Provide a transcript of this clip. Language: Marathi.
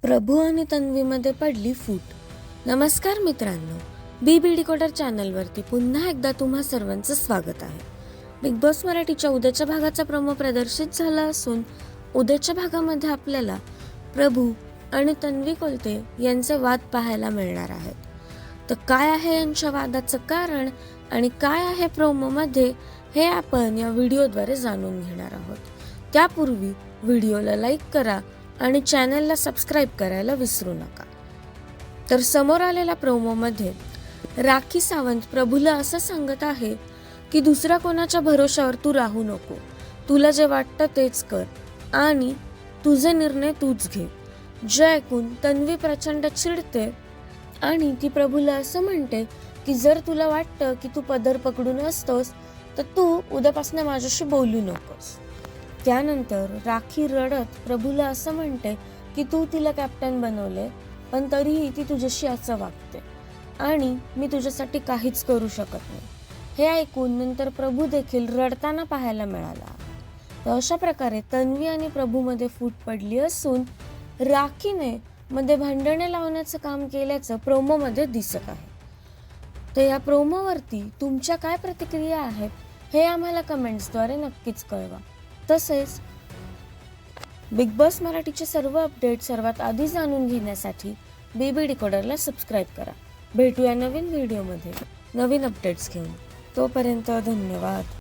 प्रभू आणि तन्वीमध्ये पडली फूट. नमस्कार मित्रांनो, बी डिकोडर चॅनलवरती पुन्हा एकदा तुम्हा सर्वांचं स्वागत आहे. बिग बॉस मराठीच्या उद्याच्या भागाचा प्रोमो प्रदर्शित झाला असून उद्याच्या भागामध्ये आपल्याला प्रभू आणि तन्वी कोलते यांचे वाद पाहायला मिळणार आहेत. तर काय आहे यांच्या वादाचं कारण आणि काय आहे प्रोमोमध्ये हे आपण या व्हिडिओद्वारे जाणून घेणार आहोत. त्यापूर्वी व्हिडिओला लाईक करा आणि चॅनलला सबस्क्राईब करायला विसरू नका. तर समोर आलेल्या प्रोमोमध्ये राखी सावंत प्रभूला असं सांगत आहे की दुसऱ्या कोणाच्या भरोशावर तू राहू नको, तुला जे वाटतं तेच कर आणि तुझे निर्णय तूच घे. जे ऐकून तन्वी प्रचंड चिडते आणि ती प्रभूला असं म्हणते की जर तुला वाटतं की तू पदर पकडून असतोस तर तू उद्यापासून माझ्याशी बोलू नकोस. त्यानंतर राखी रडत प्रभूला असं म्हणते की तू तिला कॅप्टन बनवले पण तरीही ती तुझ्याशी असं वागते आणि मी तुझ्यासाठी काहीच करू शकत नाही. हे ऐकून नंतर प्रभू देखील रडताना पाहायला मिळाला. तर अशा प्रकारे तन्वी आणि प्रभूमध्ये फूट पडली असून राखीने मध्ये भांडणे लावण्याचं काम केल्याचं प्रोमोमध्ये दिसत आहे. तर या प्रोमोवरती तुमच्या काय प्रतिक्रिया आहेत हे आम्हाला कमेंट्सद्वारे नक्कीच कळवा. तसेच बिग बॉस मराठीचे सर्व अपडेट सर्वात आधी जाणून घेण्यासाठी बी डिकोडरला सबस्क्राईब करा. भेटूया नवीन व्हिडिओमध्ये नवीन अपडेट्स घेऊन. तोपर्यंत धन्यवाद.